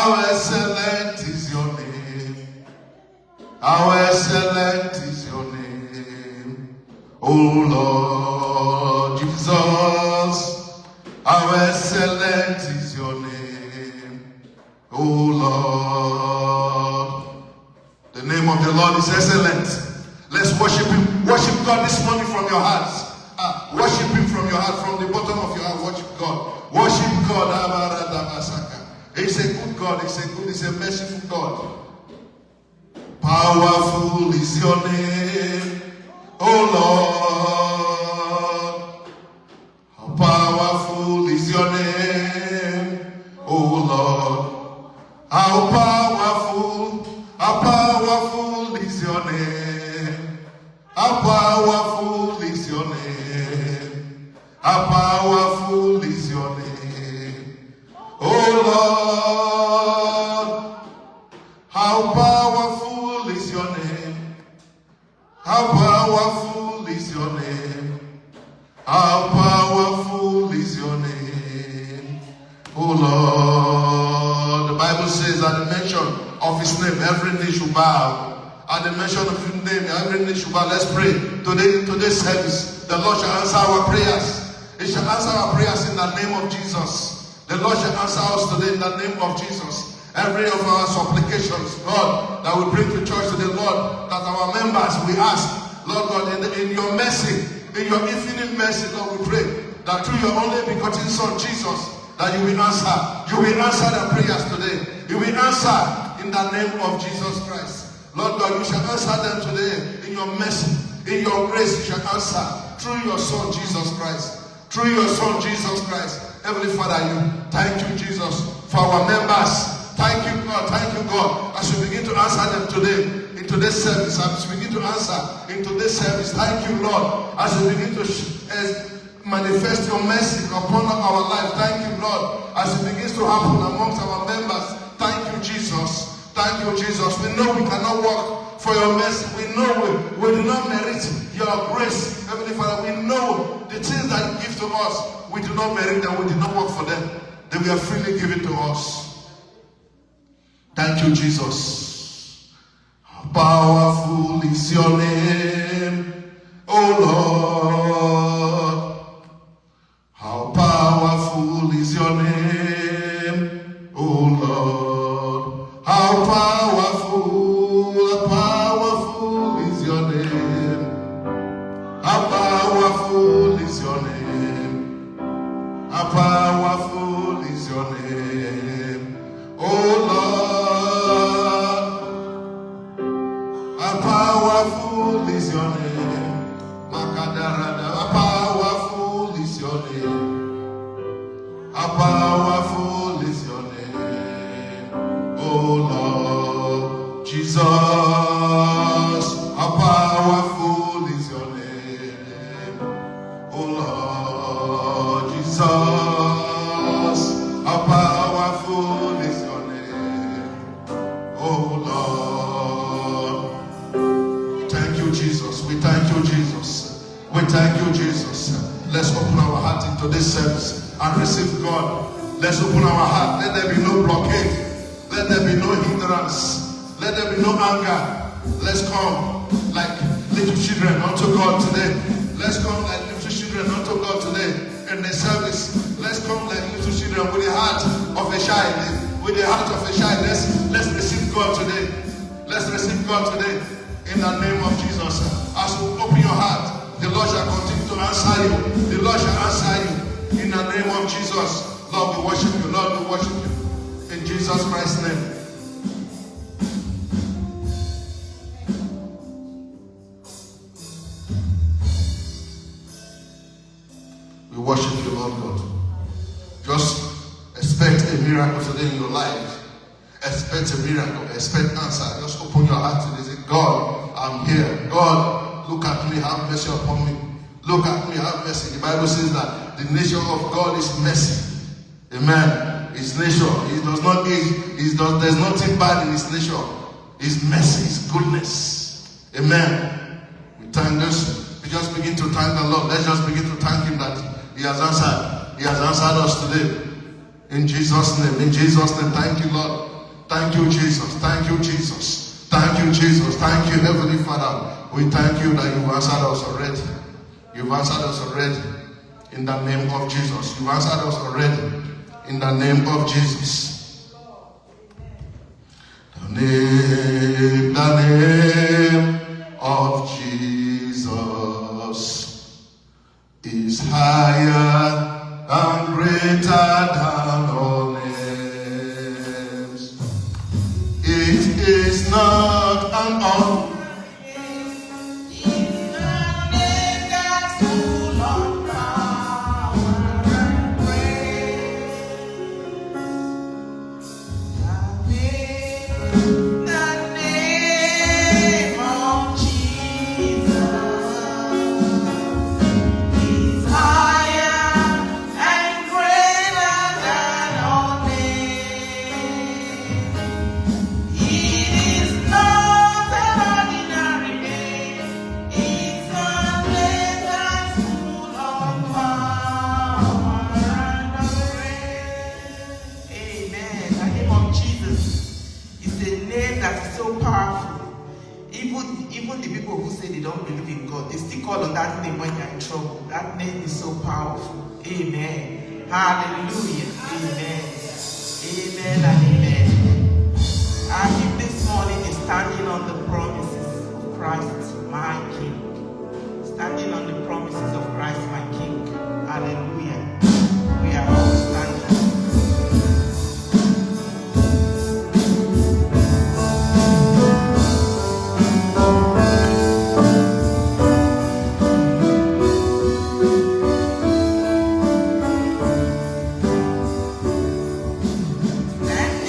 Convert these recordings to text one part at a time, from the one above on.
How excellent is your name. How excellent is your name. Oh Lord Jesus. How excellent is your name. Oh Lord. The name of the Lord is excellent. Let's worship him. Worship God this morning from your hearts. Worship him from your heart, from the bottom of your heart. Worship God. Worship God. He's a good God. He's a merciful God. Powerful is your name, oh Lord. How powerful is your name, oh Lord. How powerful is your name. How powerful is your name. How powerful is your name, oh Lord. How powerful is your name. How powerful is your name. How powerful is your name, oh Lord. The Bible says at the mention of his name, every knee should bow. At the mention of his name, every knee should bow. Let's pray. Today, in today's service, the Lord shall answer our prayers. He shall answer our prayers in the name of Jesus. The Lord shall answer us today in the name of Jesus. Every of our supplications, God, that we bring to church to the Lord, that our members, we ask, Lord God, in your mercy, in your infinite mercy, Lord, we pray that through your only begotten Son, Jesus, that you will answer. You will answer the prayers today. You will answer in the name of Jesus Christ. Lord God, you shall answer them today in your mercy, in your grace, you shall answer through your Son, Jesus Christ. Through your Son, Jesus Christ. Heavenly Father, thank you, Jesus, for our members. Thank you, God. Thank you, God. As we begin to answer them today, in today's service, as we begin to answer in today's service, thank you, Lord. As we begin to manifest your mercy upon our life, thank you, Lord. As it begins to happen amongst our members, thank you, Jesus. Thank you, Jesus. We know we cannot work for your mercy. We know we do not merit your grace. Heavenly Father, we know the things that you give to us, we do not merit them. We did not work for them. They were freely given to us. Thank you, Jesus. How powerful is your name, oh Lord. How powerful is your name, oh Lord. How powerful is your name. How powerful is your name. How powerful is your name, oh Lord. How powerful is your name. How powerful is your name. How powerful is your name, oh Lord Jesus. How powerful is your name, oh Lord Jesus. How powerful is your name, oh Lord. Thank you, Jesus. We thank you, Jesus. We thank you, Jesus. Let's open our heart into this service and receive God. Let's open our heart. Let there be no blockade. Let there be no hindrance. Let there be no anger. Let's come like little children unto God today. Let's come like little children unto God today in the service. Let's come like little children with the heart of a child. With the heart of a child. Let's receive God today. Let's receive God today in the name of Jesus. As you open your heart, the Lord shall continue to answer you. The Lord shall answer you in the name of Jesus. Lord, we worship you. Lord, we worship you. In Jesus Christ's name. We worship you, Lord God. Just expect a miracle today in your life. Expect a miracle. Expect answer. Just open your heart today. Say, God, I'm here. God, look at me. Have mercy upon me. Look at me. Have mercy. The Bible says that the nature of God is mercy. Amen. His nature. He does not. There's nothing bad in his nature. His mercy, his goodness. Amen. We thank us. We just begin to thank the Lord. Let's just begin to thank him that he has answered. He has answered us today. In Jesus' name. In Jesus' name. Thank you, Lord. Thank you, Jesus. Thank you, Jesus. Thank you, Jesus. Thank you, Heavenly Father. We thank you that you've answered us already. You've answered us already in the name of Jesus. You've answered us already in the name of Jesus. The name of Jesus is higher and greater than all names. It is not an honor. Even the people who say they don't believe in God, they still call on that name when they're in trouble. That name is so powerful. Amen. Hallelujah. Amen. Amen and amen. Our hymn this morning is standing on the promises of Christ, my King. Standing on the promises of Christ, my King. Hallelujah. We are all standing. Let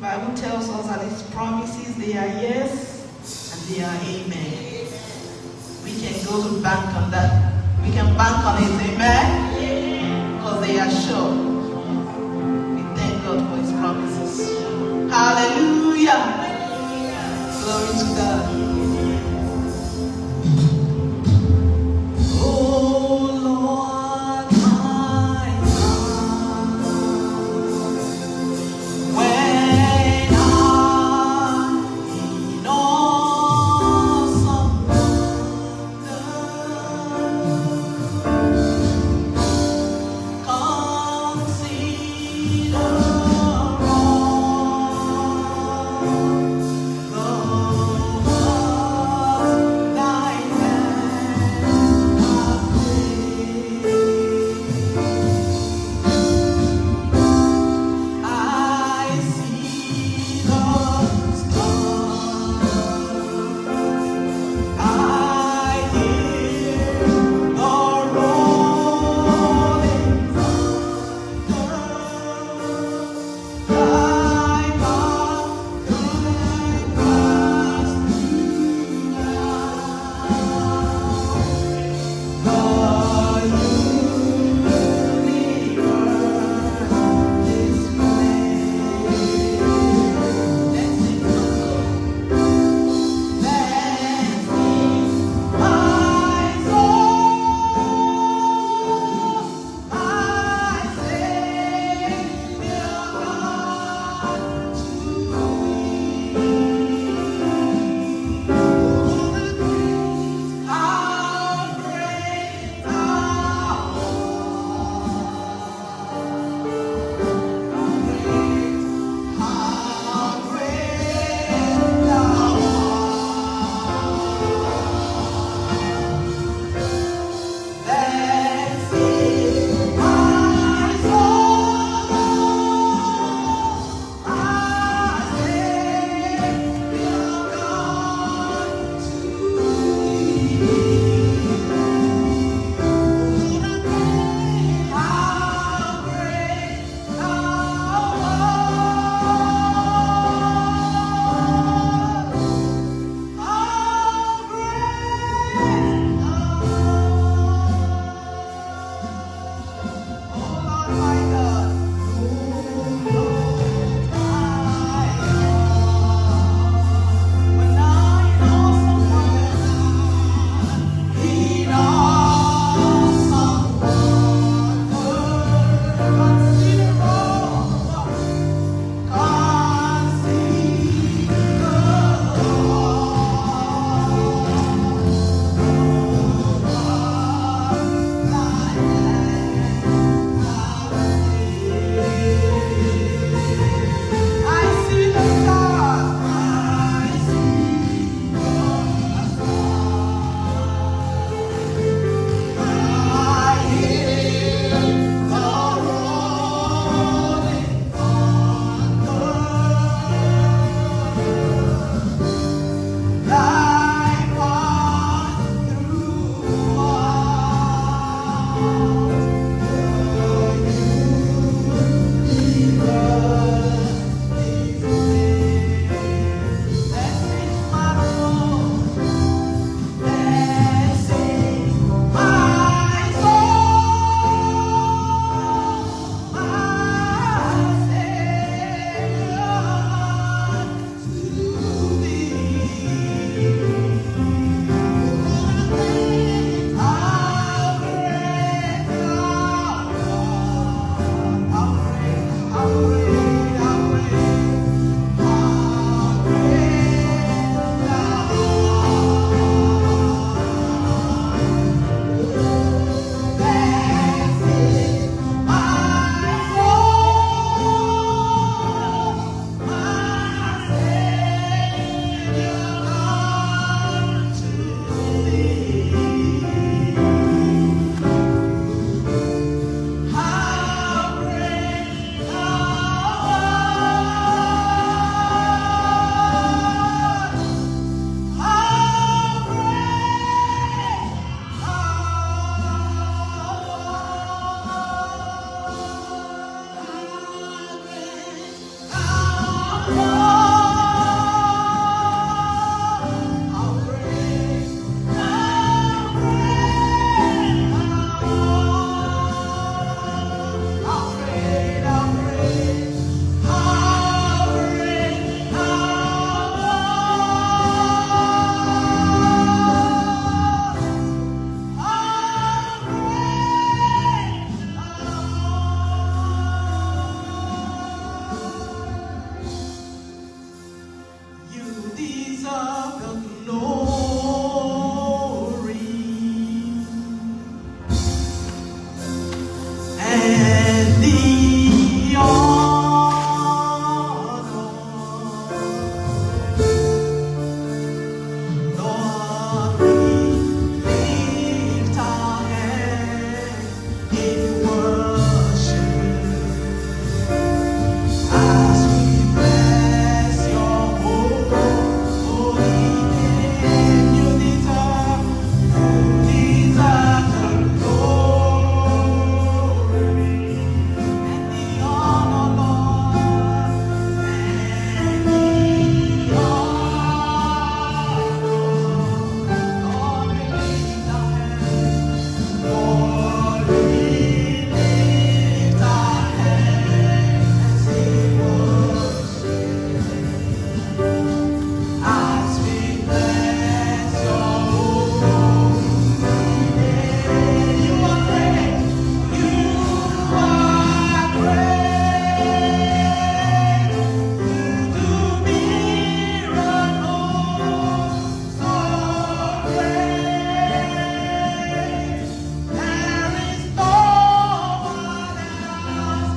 Bible tells us that His promises, they are yes and they are amen. We can go to bank on that. We can bank on it, amen? Because they are sure. We thank God for His promises. Hallelujah. Glory to God. Oh Lord, my God, when I'm in awesome wonder, consider all the and the honor. Lord, we lift our hands in worship as we bless your holy name. You deserve the glory and the honor, Lord, and the honor. Lord, we lift our hands. Lord, we lift our hands in worship as we bless your holy name. You are great. You are great. You do miracles so great. There is no one else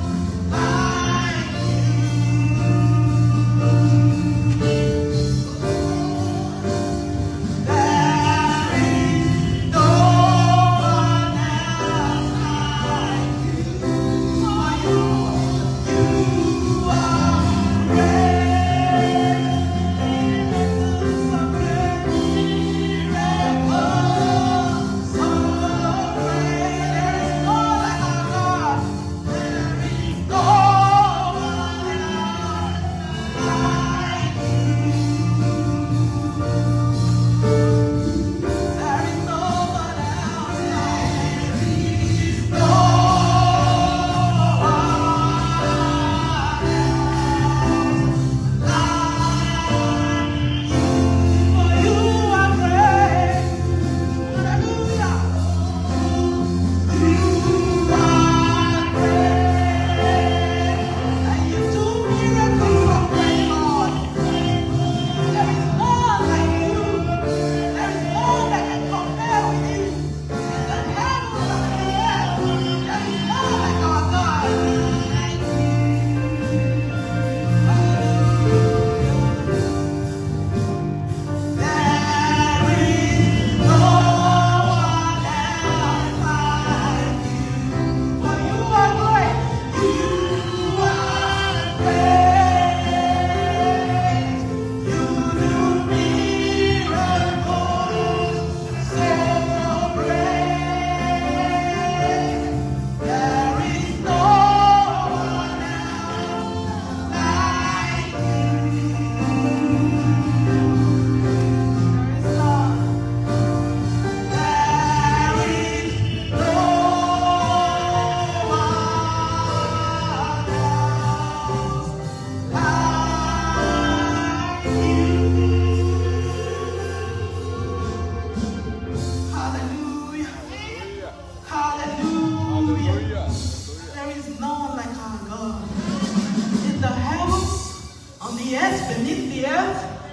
like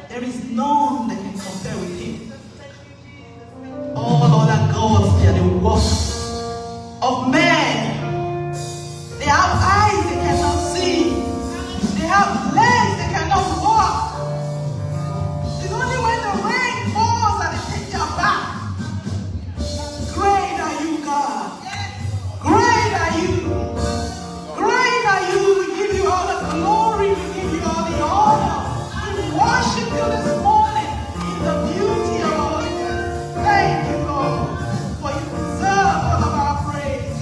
There is none that can compare with him. All other gods, they are the works of men. They have eyes they cannot see. They have legs they cannot walk. It's only when the rain falls that they take their back. Great are you, God. Great are you. Great are you. We give you all the glory. We give you all the honor. We worship you this morning in the beauty of holiness. Thank you, Lord, for you deserve all of our praise.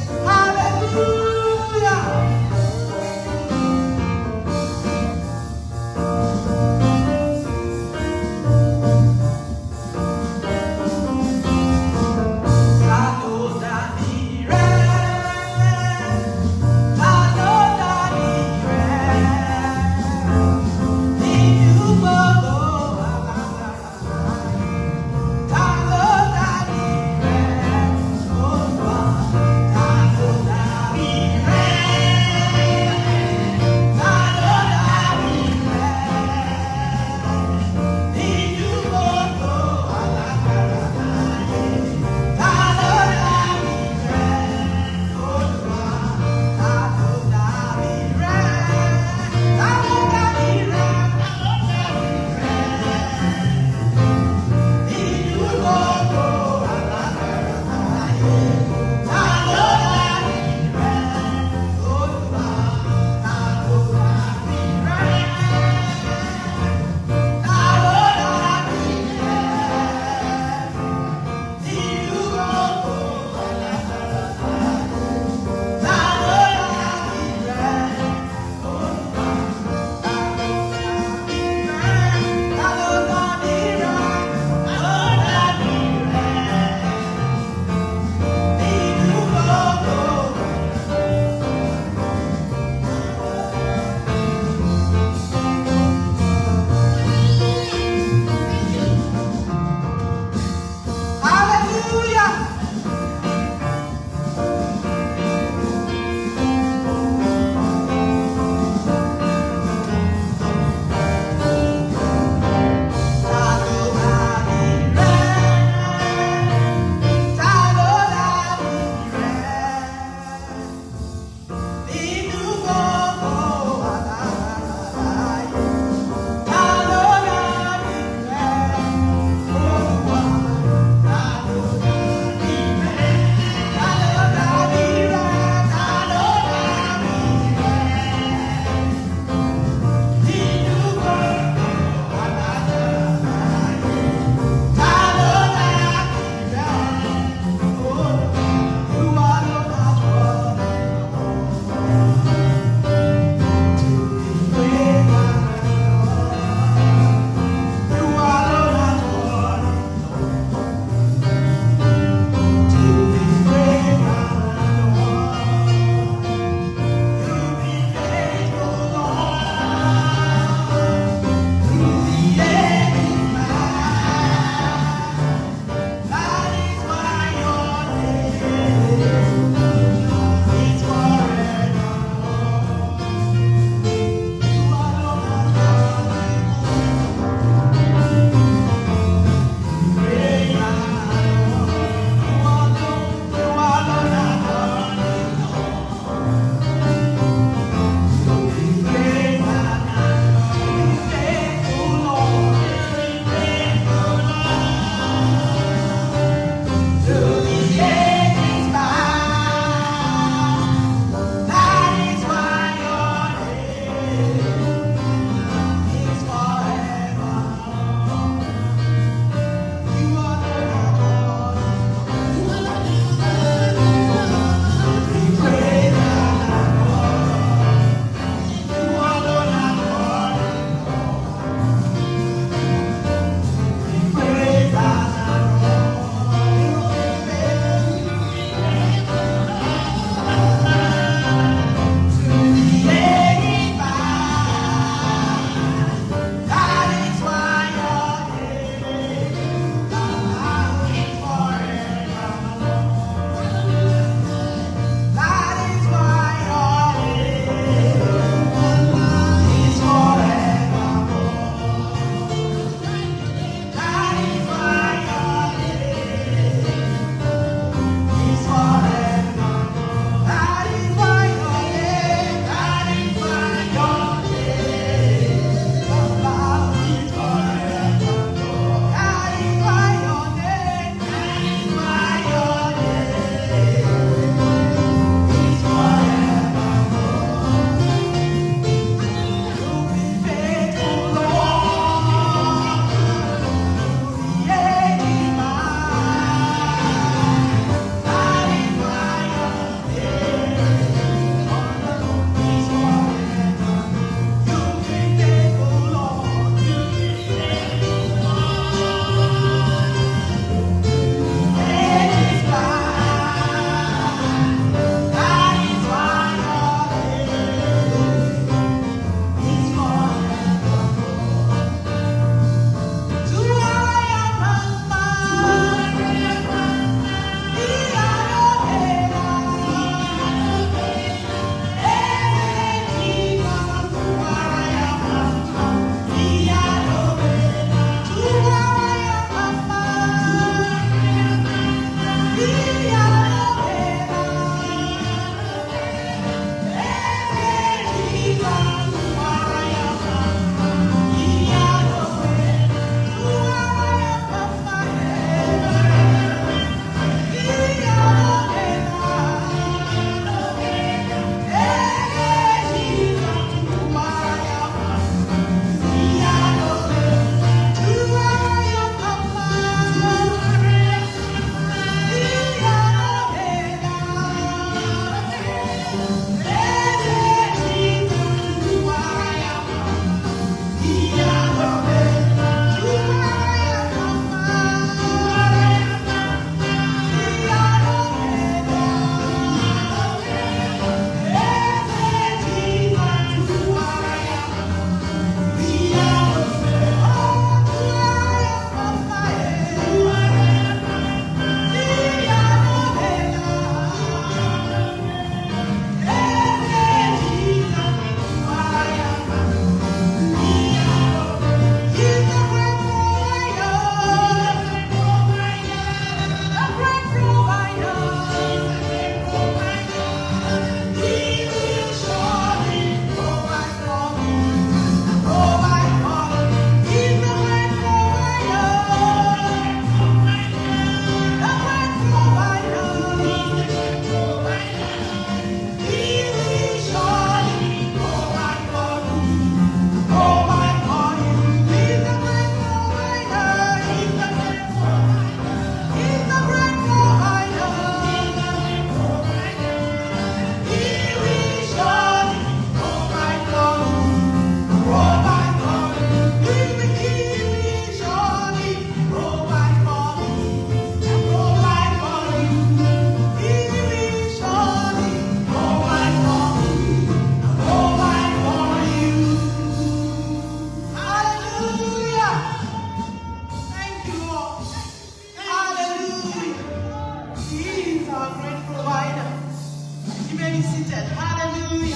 be seated. Hallelujah.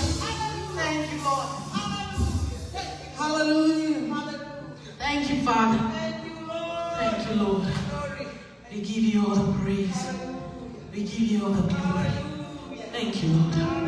Thank you, Lord. Hallelujah. Thank you, Father. Thank you, Lord. We give you all the praise. We give you all the glory. Thank you, Lord.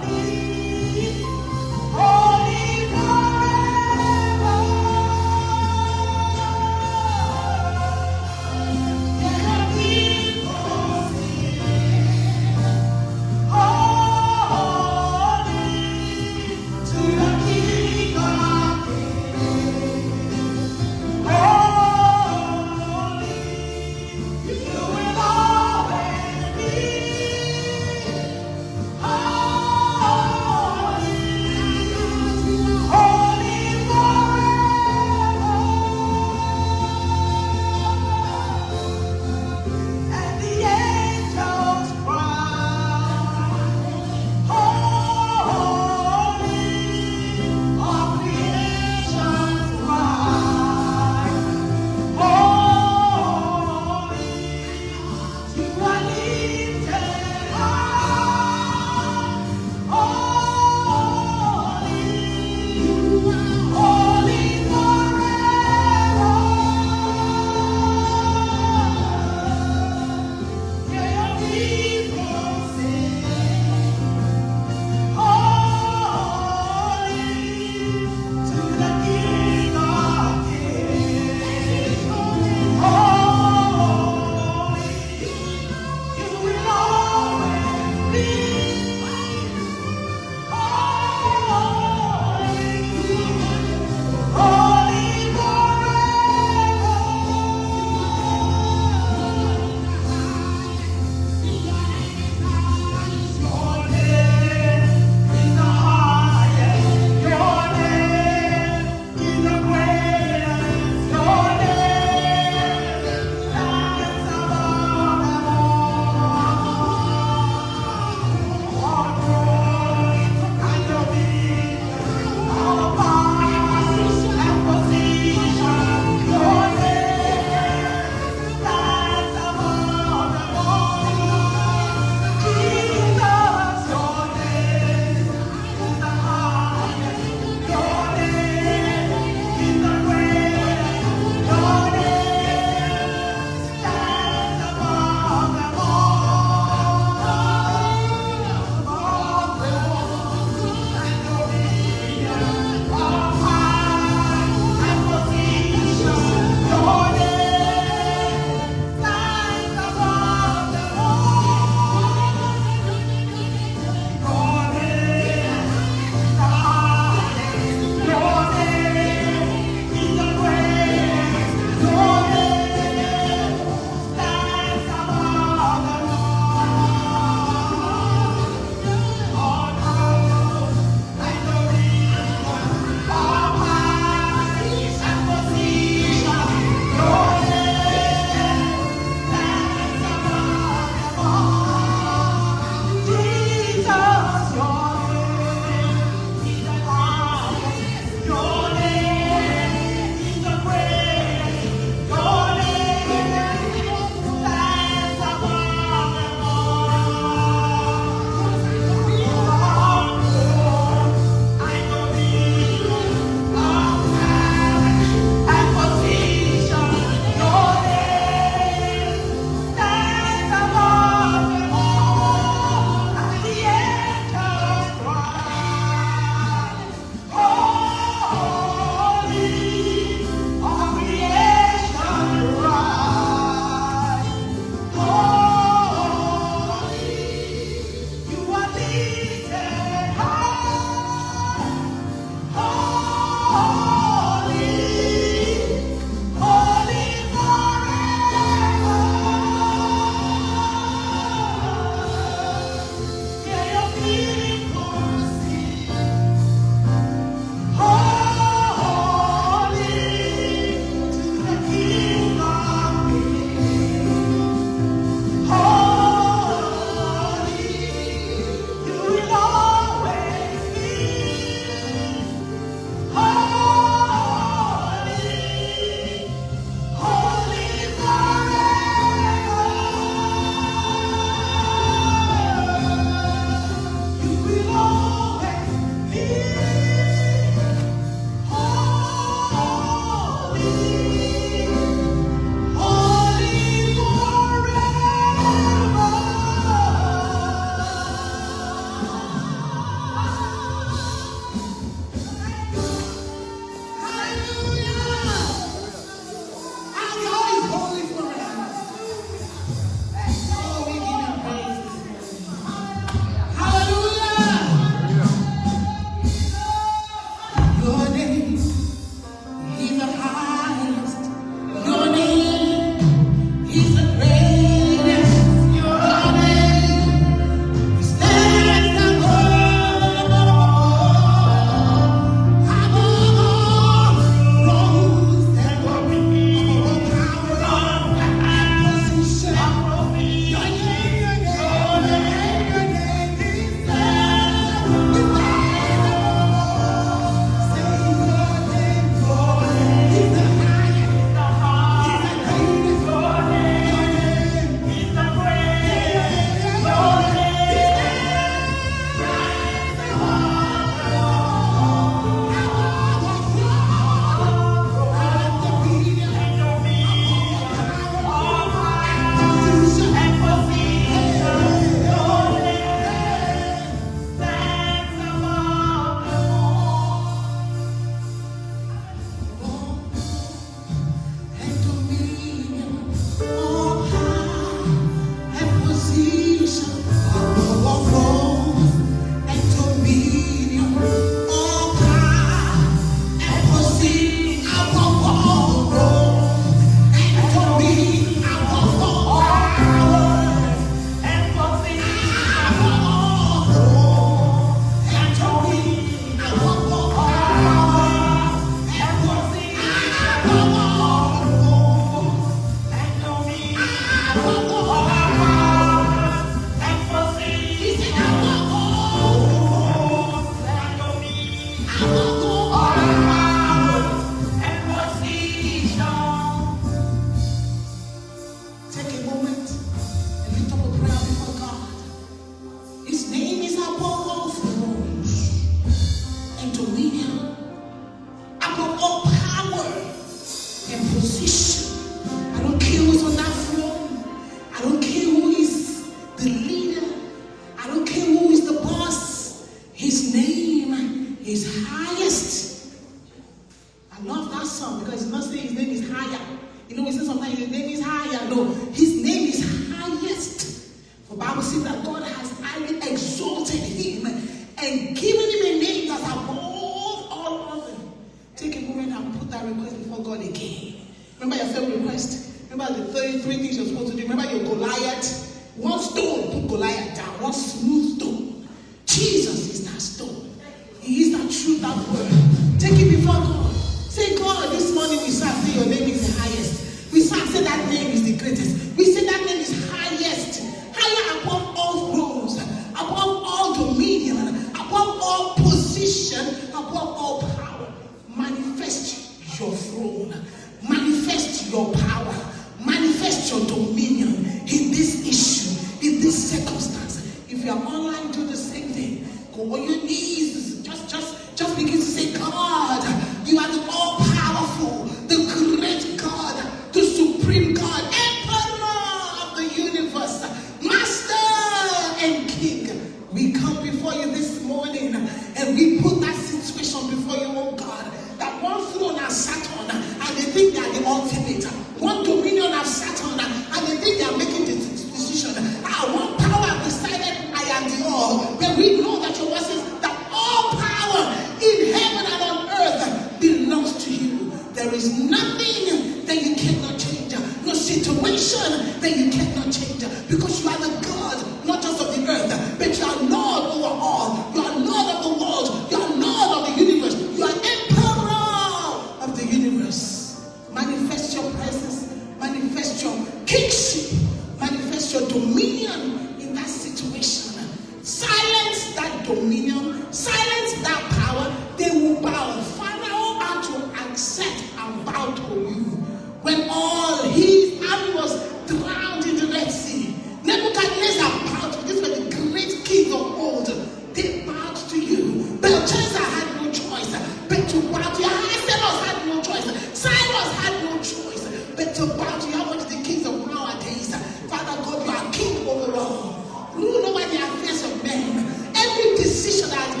Rule over the affairs of men. Every decision that has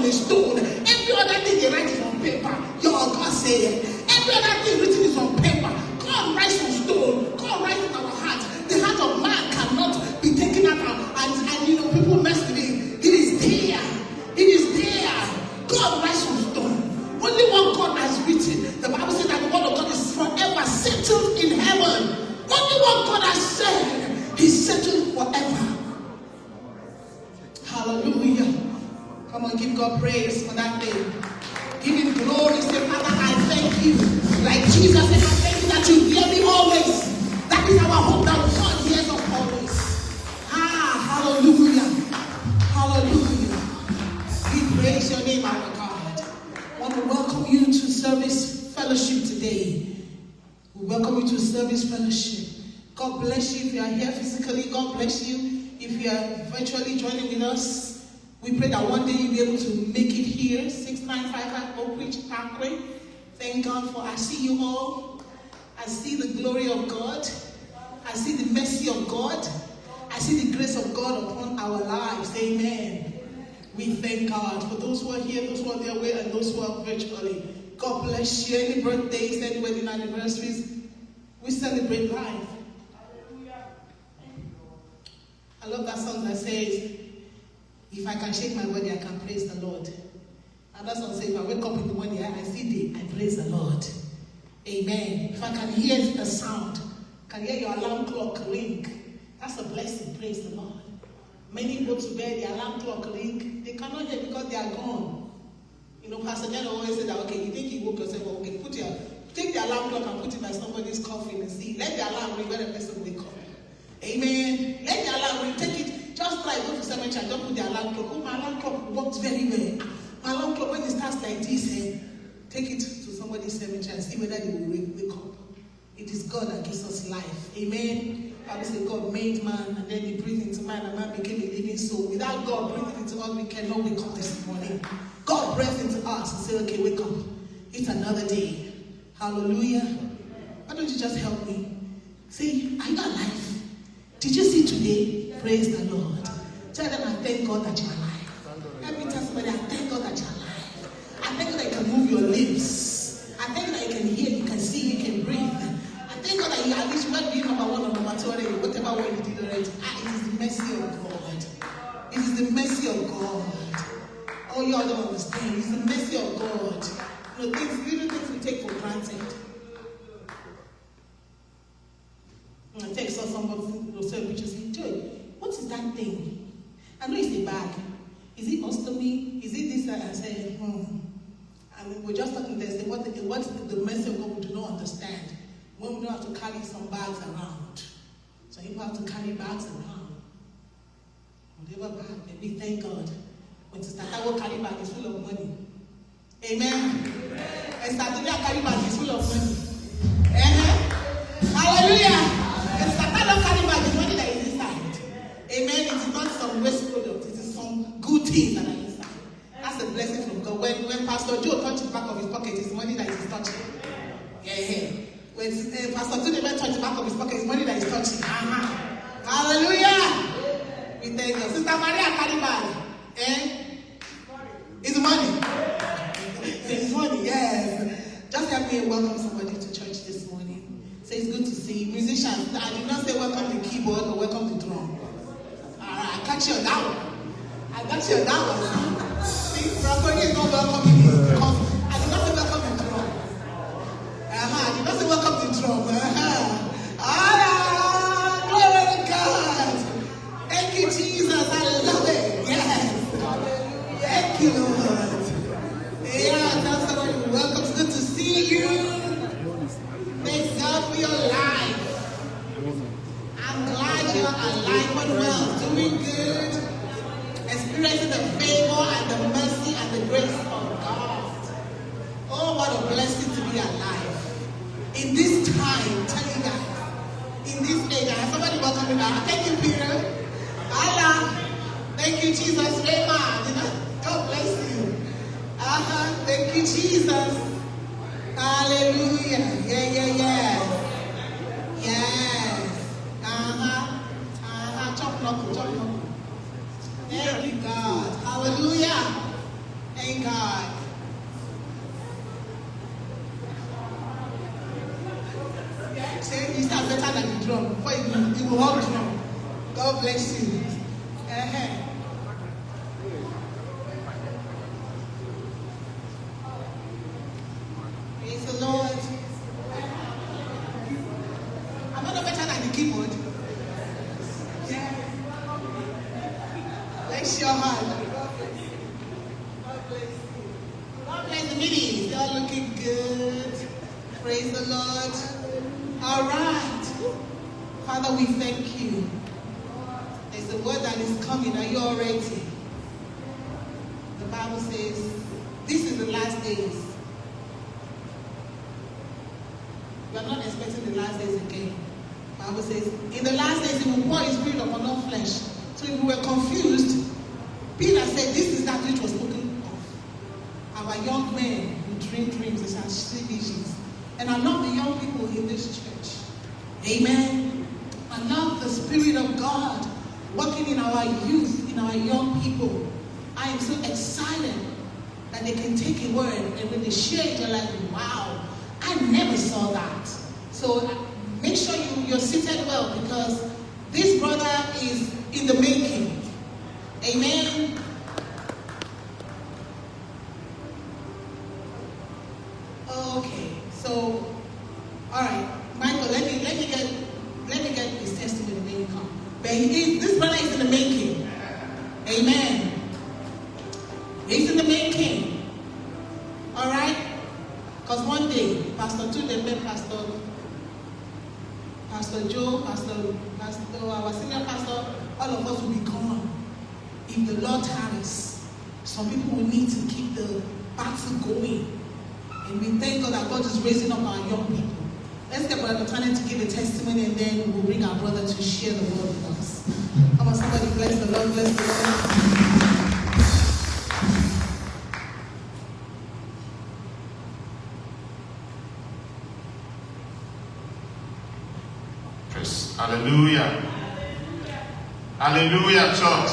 a stone. Every other thing they write is on paper. Your God said, every other thing written is on paper. God writes on stone. God writes in our heart. The heart of man cannot be taken out and you know, people mess with it. It is there. It is there. God writes on stone. Only one God has written. The Bible says that the word of God is forever settled in heaven. Only one God has said, He's settled forever. Hallelujah. Come on, give God praise for that day. Give Him glory. Say, Father, I thank you. Like Jesus said, I thank you that you hear me always. That is our hope, that God hears us always. Hallelujah. Hallelujah. We praise your name, our God. I want to welcome you to Service Fellowship today. We welcome you to Service Fellowship. God bless you if you are here physically. God bless you if you are virtually joining with us. We pray that one day you'll be able to make it here, 6955 Oak Ridge Parkway. Thank God for, I see you all. I see the glory of God. I see the mercy of God. I see the grace of God upon our lives. Amen. We thank God for those who are here, those who are their way, and those who are virtually. God bless you. Any birthdays, any wedding anniversaries, we celebrate life. I love that song that says, if I can shake my body, I can praise the Lord. And that song says, if I wake up in the morning and I see day, I praise the Lord. Amen. If I can hear the sound, can hear your alarm clock ring, that's a blessing. Praise the Lord. Many go to bed, the alarm clock ring, they cannot hear because they are gone. You know, Pastor Jen always said that, okay, you think you woke yourself up, okay, take the alarm clock and put it by somebody's coffin and see. Let the alarm ring when the person wake up. Amen. Let the alarm ring, take it, just try, go to cemetery and don't put the alarm clock. Oh, my alarm clock works very well. My alarm clock, when it starts like this, take it to somebody's cemetery and see whether they will wake up. It is God that gives us life. Amen. Bible says God made man and then He breathed into man and man became a living soul. Without God breathing into us, we cannot wake up this morning. God breathed into us and said, okay, wake up. It's another day. Hallelujah. Why don't you just help me? Say, are you alive? Did you see today? Praise the Lord. Tell them, I thank God that you're alive. Let me tell somebody, I thank God that you're alive. I thank God that you can move your lips. I thank God that you can hear, you can see, you can breathe. I thank God that you at least might be number one or number two already, whatever way you did already. It is the mercy of God. It is the mercy of God. Oh, you all don't understand. It is the mercy of God. You know, little things we take for granted. I text somebody will send a picture saying, Joy, what is that thing? I know it's a bag. Is it ostomy? Is it this? I say, And we're just talking there, what the mercy of God we do not understand. When we don't have to carry some bags around. So people have to carry bags around. Whatever bag, maybe thank God. When Sister Tawo carry bag is full of money. Amen. And Saturday carry bag is full of money. Hallelujah. And Satan carry bag is money that is inside. Amen. It is not some waste product. It is some good things that are inside. That's a blessing from God. When Pastor Joe touched the back of his pocket, it's money that is touching. Yeah. When Pastor Tunde touched the back of his pocket, it's money that is touching. Hallelujah. We thank God. Sister Maria carry bag. It's money. It's money, yes. Just help me welcome somebody to church this morning. Say it's good to see you. Musicians, I did not say welcome the keyboard or welcome the drum. I catch you on that one. I got you on that one. See, Braconi is not welcoming me because I did not say welcome the drum. I did not say welcome the drum. Glory to God. Thank you, Jesus. I love it. Yes. Thank you, Lord. Yeah, tell somebody welcome. It's good to see you. Thank God for your life. I'm glad you're alive and well, doing good, experiencing the favor and the mercy and the grace of God. Oh, what a blessing to be alive. In this time, tell you guys, in this age, I have somebody welcome me now. Thank you, Peter. Allah. Thank you, Jesus. Amen. God bless you. Thank you, Jesus. Hallelujah. Yeah. Yes. Chop knuckle. Thank you, God. Hallelujah. Thank God. Say you start better than the drum. Before you will hold drum. God bless you. Praise the Lord. I'm not better than the keyboard. Yeah. Bless your heart. God bless you. God bless the meetings. They're all looking good. Praise the Lord. All right. Father, we thank you. There's a word that is coming. Are you all ready? The Bible says, this is the last days. We are not expecting the last days again. The Bible says, in the last days, he will pour his spirit upon all flesh. So if we were confused, Peter said, this is that which was spoken of. Our young men who dream dreams and shall see visions. And I love the young people in this church. Amen. I love the Spirit of God working in our youth, in our young people. I am so excited that they can take a word and when they share it, you're like, wow, I never saw that. So make sure you're seated well because this brother is in the making. Amen. Okay, so all right, Michael, let me get his testimony when you come. But this brother is in the making. Amen. He's in the making. All right? Because one day, Pastor Tudembe, Pastor Joe, Pastor, our senior pastor, all of us will be gone. If the Lord tarries, some people will need to keep the battle going. And we thank God that God is raising up our young people. Let's get Brother Tanya to give a testimony and then we'll bring our brother to share the word with us. Come on, somebody bless the Lord, bless the Lord. Praise. Hallelujah. Hallelujah, church.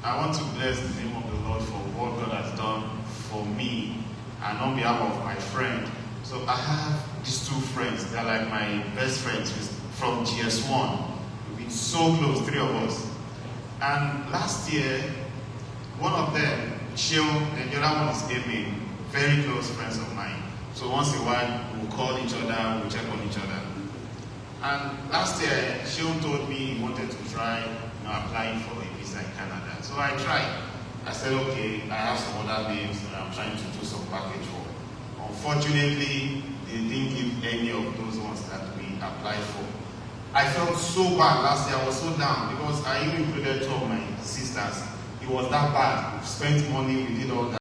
I want to bless the name of the Lord for what God has done for me and on behalf of my friend. So I have these two friends. They're like my best friends from GS1. We've been so close, three of us. And last year, one of them, Chill, and the other one is Amy, very close friends of mine. So once in a while, we'll call each other, we'll check on each other. And last year, Chill told me he wanted to try applying for a visa in Canada. So I tried. I said, okay, I have some other names that I'm trying to do some package for. Unfortunately, they didn't give any of those ones that we applied for. I felt so bad last year. I was so down because I even included two of my sisters. It was that bad. We spent money, we did all that.